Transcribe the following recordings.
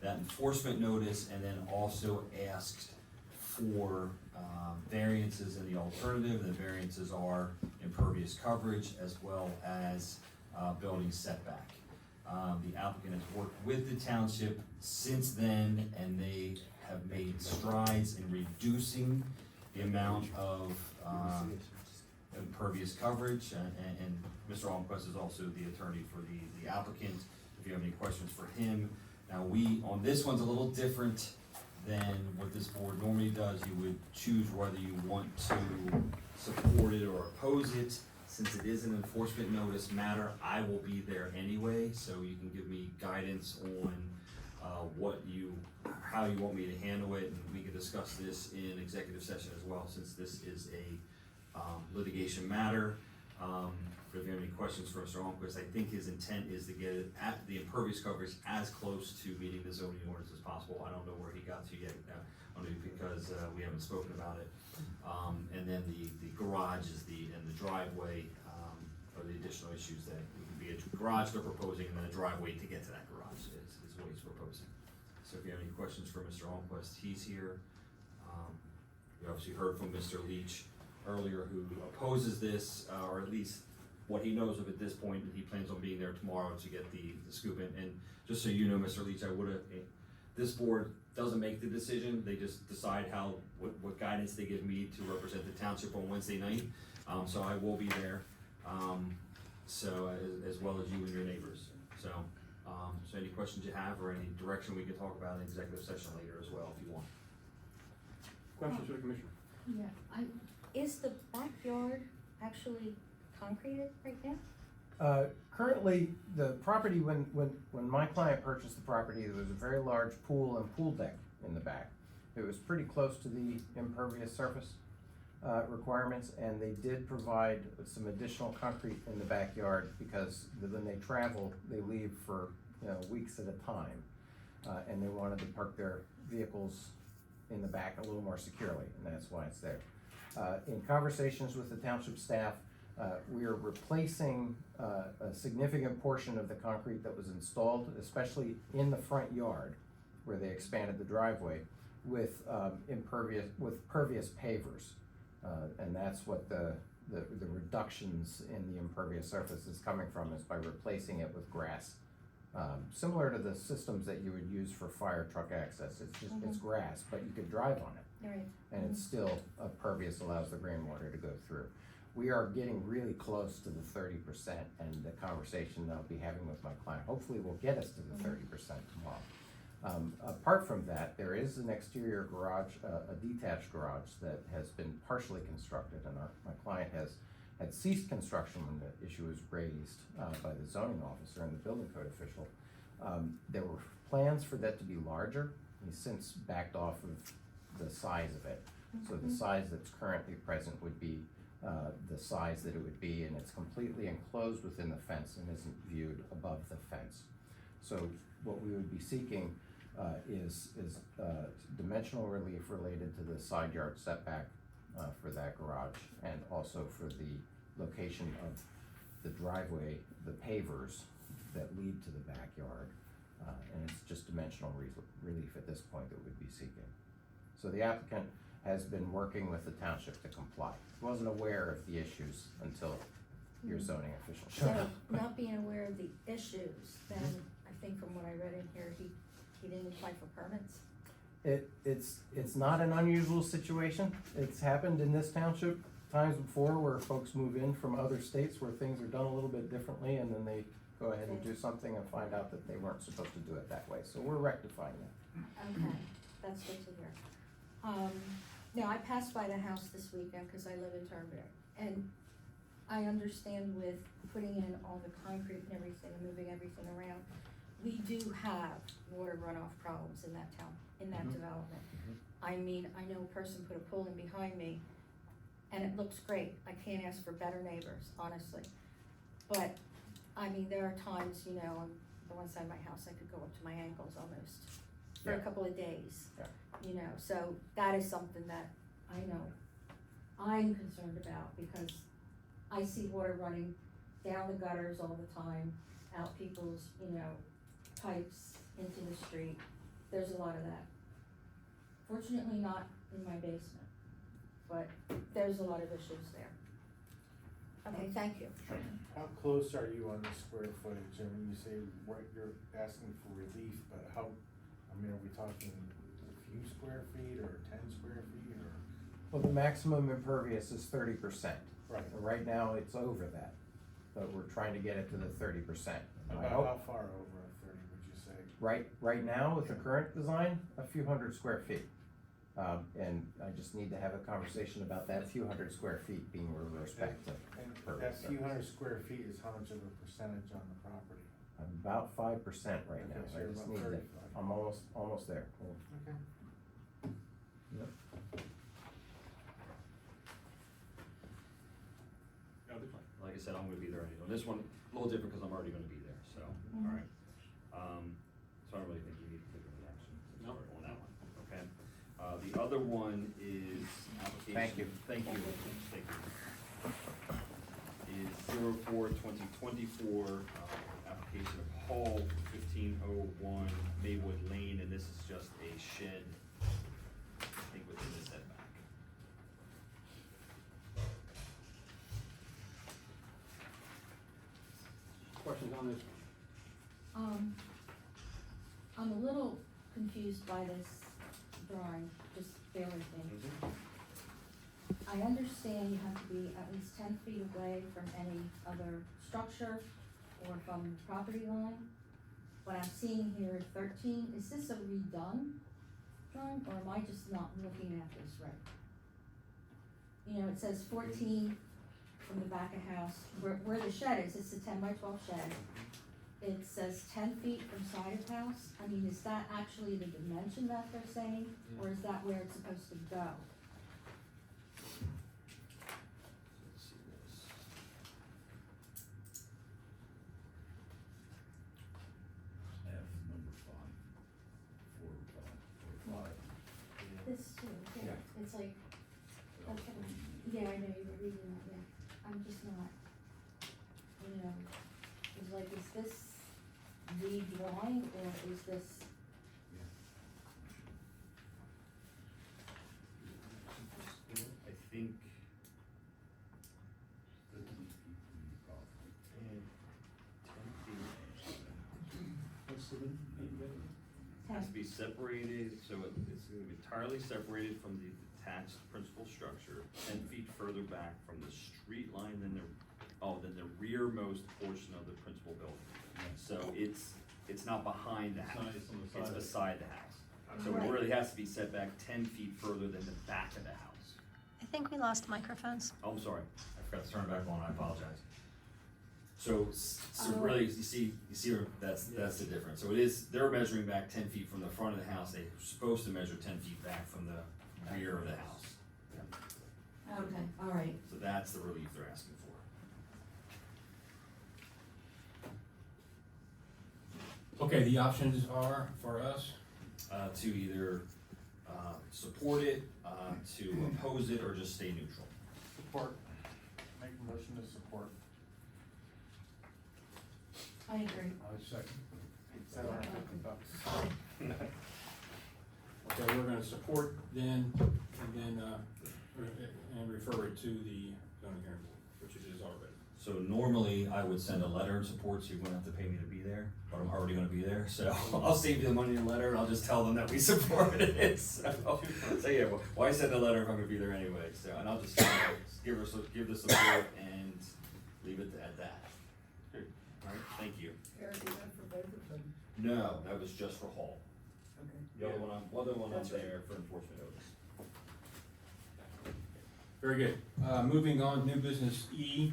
that enforcement notice, and then also asked for variances in the alternative. The variances are impervious coverage as well as building setback. The applicant has worked with the township since then, and they have made strides in reducing the amount of impervious coverage, and Mr. Almquist is also the attorney for the applicant, if you have any questions for him. Now, on this one's a little different than what this board normally does. You would choose whether you want to support it or oppose it. Since it is an enforcement notice matter, I will be there anyway, so you can give me guidance on how you want me to handle it, and we can discuss this in executive session as well, since this is a litigation matter. If you have any questions for Mr. Almquist, I think his intent is to get it at the impervious coverage as close to meeting the zoning ordinance as possible. I don't know where he got to yet, only because we haven't spoken about it. And then the garage and the driveway are the additional issues that it would be a garage they're proposing, and then a driveway to get to that garage is what he's proposing. So if you have any questions for Mr. Almquist, he's here. We obviously heard from Mr. Leach earlier, who opposes this, or at least what he knows of at this point, and he plans on being there tomorrow to get the scoop in. And just so you know, Mr. Leach, this board doesn't make the decision, they just decide what guidance they give me to represent the township on Wednesday night. So I will be there, so as well as you and your neighbors. So any questions you have, or any direction we can talk about in executive session later as well, if you want. Questions for the commissioner? Yeah, is the backyard actually concreted right now? Currently, the property, when my client purchased the property, there was a very large pool and pool deck in the back. It was pretty close to the impervious surface requirements, and they did provide some additional concrete in the backyard, because when they travel, they leave for weeks at a time, and they wanted to park their vehicles in the back a little more securely, and that's why it's there. In conversations with the township staff, we are replacing a significant portion of the concrete that was installed, especially in the front yard where they expanded the driveway, with pervious pavers, and that's what the reductions in the impervious surface is coming from, is by replacing it with grass, similar to the systems that you would use for fire truck access. It's just it's grass, but you could drive on it, Right. and it's still pervious, allows the rainwater to go through. We are getting really close to the 30%, and the conversation I'll be having with my client hopefully will get us to the 30% tomorrow. Apart from that, there is an exterior garage, a detached garage that has been partially constructed, and my client had ceased construction when the issue was raised by the zoning officer and the building code official. There were plans for that to be larger. He's since backed off of the size of it. So the size that's currently present would be the size that it would be, and it's completely enclosed within the fence and isn't viewed above the fence. So what we would be seeking is dimensional relief related to the side yard setback for that garage, and also for the location of the driveway, the pavers that lead to the backyard, and it's just dimensional relief at this point that we'd be seeking. So the applicant has been working with the township to comply. He wasn't aware of the issues until your zoning official showed So, up. not being aware of the issues, then I think from what I read in here, he didn't apply for permits. It's not an unusual situation. It's happened in this township times before, where folks move in from other states where things are done a little bit differently, and then they go ahead and do something and find out that they weren't supposed to do it that way. So we're rectifying that. Okay, that's good to hear. Now, I passed by the house this weekend because I live in Turnberry, and I understand with putting in all the concrete and everything and moving everything around, we do have water runoff problems in that town, in that development. I mean, I know a person put a pool in behind me, and it looks great. I can't ask for better neighbors, honestly. But, I mean, there are times, on the one side of my house, I could go up to my ankles almost for a couple of days. Yeah. So that is something that I know I'm concerned about, because I see water running down the gutters all the time, out people's, pipes into the street. there's a lot of that. Fortunately not in my basement, but there's a lot of issues there. Okay, thank you. How close are you on the square footage? I mean, you say what you're asking for relief, but how, I mean, are we talking a few square feet or 10 square feet or? Well, the maximum impervious is 30%. Right. Right now, it's over that, but we're trying to get it to the 30%. About how far over 30 would you say? Right now, with the current design, a few hundred square feet. And I just need to have a conversation about that few hundred square feet being reversed back to And pervious that few surface. hundred square feet is how much of a percentage on the property? About 5% right now. Okay, so I you're just about need to, 35. I'm almost there. Okay. Yep. Like I said, I'm gonna be there anyway. This one, a little different because I'm already gonna be there, so, Mhm. alright. So I don't really think you need to take any action on that one, okay? The other one is application. Thank you. Thank you, thank you. Is 04-20-24, application of Hall 1501 Maywood Lane, and this is just a shed, I think within the setback. Questions on this one? I'm a little confused by this drawing, just bear with me. I understand you have to be at least 10 feet away from any other structure or from the property line. What I'm seeing here is 13, is this a redone drawing, or am I just not looking at this right? You know, it says 14 from the back of house, where the shed is, it's a 10 by 12 shed. It says 10 feet from side of house. I mean, is that actually the dimension that they're saying, or is that where it's supposed to go? Let's see this. F number 5, 4, 5, 4, 5. This too, yeah, it's like, okay, yeah, I know you were reading that, yeah. I'm just not, you know, it's like, is this the drawing, or is this, I think, 50 feet from the property. 10 feet. Has to be separated, so it's gonna be entirely separated from the detached principal structure, 10 feet further back from the street line than the rearmost portion of the principal building. So it's not behind the house, It's on the side it's of it. beside the house. So it Right. really has to be set back 10 feet further than the back of the house. I think we lost microphones. Oh, I'm sorry, I forgot to turn it back on, I apologize. So Oh. really, you see, where that's the difference. So it is, they're measuring back 10 feet from the front of the house, they're supposed to measure 10 feet back from the rear of the house. okay, all right. So that's the relief they're asking for. Okay, the options are for us. To either, support it, to oppose it, or just stay neutral. Support. Make a motion to support. I agree. I second. $750. Okay, we're gonna support then, and refer it to the zoning hearing board, which it is already. So normally I would send a letter in support, so you wouldn't have to pay me to be there, but I'm already gonna be there, so I'll save you the money in the letter and I'll just tell them that we support it, so yeah, well, why send a letter if I'm gonna be there anyway, so, and I'll just give the support and leave it at that. Alright, thank you. No, that was just for Hall. The other one I'm there for enforcement notice. Very good. Moving on, new business E,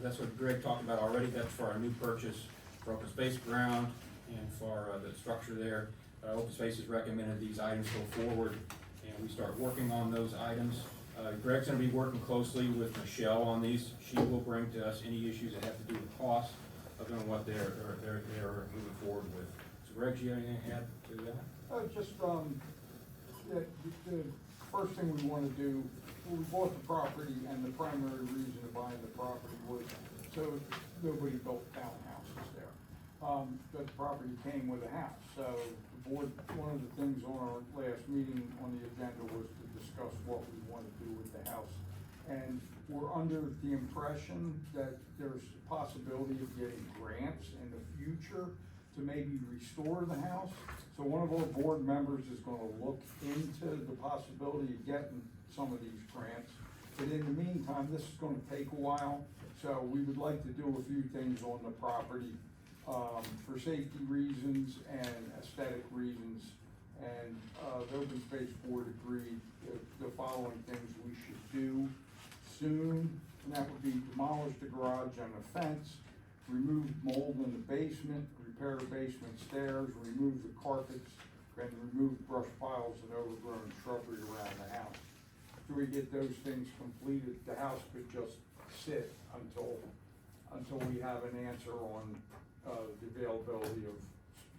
that's what Greg talked about already, that's for our new purchase for open space ground and for the structure there. Open space has recommended these items go forward, and we start working on those items. Greg's gonna be working closely with Michelle on these. She will bring to us any issues that have to do with cost of doing what they're moving forward with. So Greg, do you have anything to add to that? The first thing we wanna do, we bought the property, and the primary reason of buying the property was so nobody built townhouses there. that the property came with a house. So the board, one of the things on our last meeting on the agenda was to discuss what we want to do with the house. And we're under the impression that there's a possibility of getting grants in the future to maybe restore the house. So one of our board members is gonna look into the possibility of getting some of these grants. But in the meantime, this is gonna take a while, so we would like to do a few things on the property, for safety reasons and aesthetic reasons. And, the Open Space Board agreed that the following things we should do soon, and that would be demolish the garage and the fence, remove mold in the basement, repair the basement stairs, remove the carpets, and remove brush piles and overgrown shrubbery around the house. After we get those things completed, the house could just sit until we have an answer on, the availability of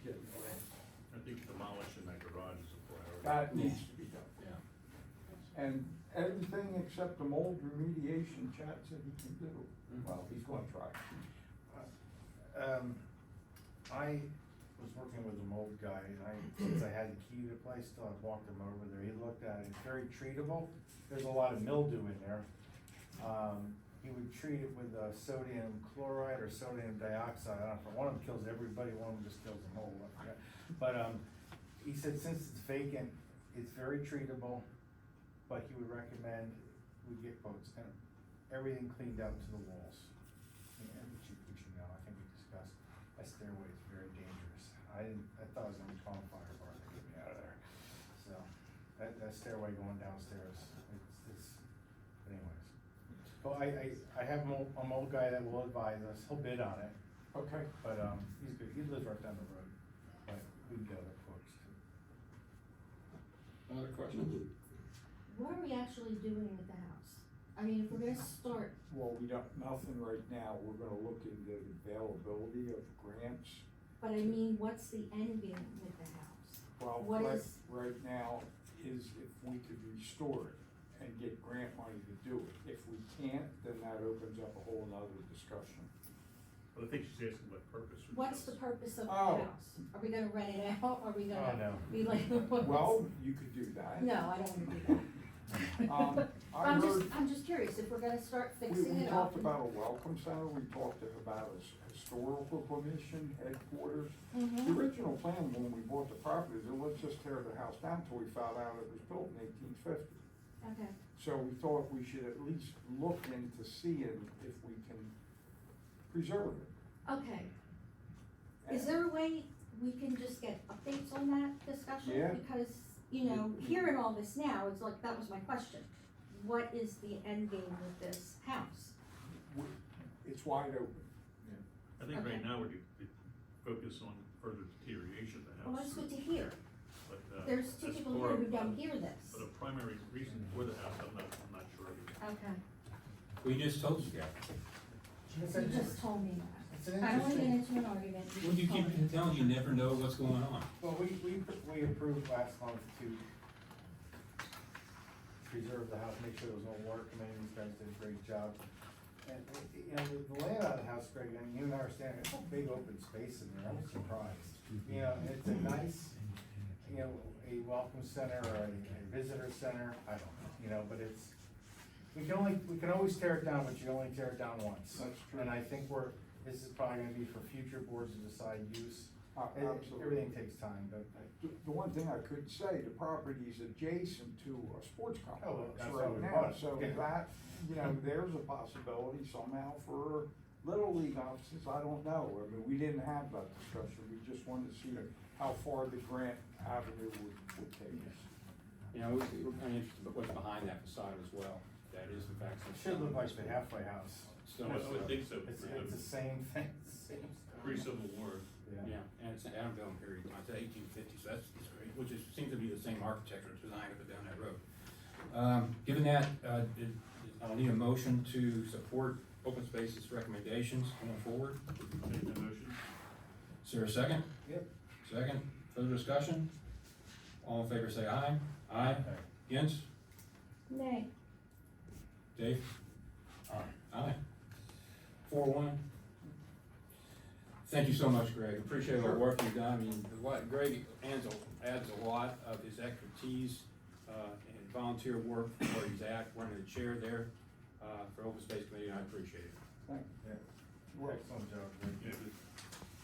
getting grants. I think demolishing that garage is a priority. That needs to be done. Yeah. And everything except the mold remediation, Chad said he can do. Well, he's gonna try. I was working with a mold guy, and since I had the key to the place, still I've walked him over there, he looked at it, it's very treatable, there's a lot of mildew in there. He would treat it with sodium chloride or sodium dioxide, I don't know, one of them kills everybody, one of them just kills the mold, I forget. But, he said since it's vacant, it's very treatable, but he would recommend we get quotes, and everything cleaned out to the walls. And which you know, I think we discussed, that stairway is very dangerous. I thought it was gonna be on fire before they get me out of there. So, that stairway going downstairs, it's, but anyways. Well, I have a mold guy that will advise us, he'll bid on it, Okay. but, he's good, he lives right down the road, but we can get other quotes too. Other questions? What are we actually doing with the house? I mean, if we're gonna start, Well, we don't, nothing right now, we're gonna look into the availability of grants. but I mean, what's the end game with the house? Well, What right, is- right now is if we could restore it and get grant money to do it. If we can't, then that opens up a whole nother discussion. But I think she's asking what purpose. for What's the this. purpose of the Oh. house? Are we gonna rent it out? Are we Oh, gonna no. be like? Well, you could do that. No, I don't wanna do that. I heard, I'm just curious, if we're gonna start we fixing it up. talked about a welcome center, we talked about a historical commission headquarters. The Mhm. original plan when we bought the property, is let's just tear the house down till we found out it was built in 1850. Okay, So we thought we should at least look into seeing if we can preserve it. okay. Is there a way we can just get updates on that discussion? Yeah. Because, you know, hearing all this now, it's like, that was my question. What is the end game with this house? It's wide open. I think Okay. right now we focus on further deterioration of the house. Well, that's good to hear. But, There's two as people far- here who don't hear this. But a primary reason for the house, I'm not sure. Okay, We just told you that. you just told me It's that. an I don't wanna get interesting, into an argument. Well, you just told me. keep telling you never know what's going on. well, we approved last month to preserve the house, make sure there was no water coming in, these guys did a great job. And, you know, the layout of the house, Greg, and you understand, it's a big open space in there, I'm surprised. You know, and it's a nice, you know, a welcome center or a visitor center, I don't know, you know, but it's, we can always tear it down, but you only tear it down once. That's true. And I think this is probably gonna be for future boards to decide use. Absolutely. Everything takes time, but, The one thing I could say, the property's adjacent to a sports Oh, complex that's right what we now, want. so Yeah. that, you know, there's a possibility somehow for Little League offices, I don't know. I mean, we didn't have that discussion, we just wanted to see how far the grant avenue would take us. You know, we're kind of interested in what's behind that facade as well. That is the fact. it should look like the halfway house. Still, I would think so. It's the same thing, same stuff. Pre-Civil War. yeah, and it's an Adamville period, it's 1850, so that's great, which seems to be the same architecture design up and down that road. Given that, I'll need a motion to support Open Space's recommendations going forward. Make the motion. Is there a second? Yep. Second, further discussion? All in favor say aye. Aye. Against? Nay. Dave? Aye. 4-1. Thank you so much, Greg. Appreciate all the work you've done. I mean, Greg adds a lot of his expertise, and volunteer work where he's at, running the chair there, for Open Space Committee, and I appreciate it.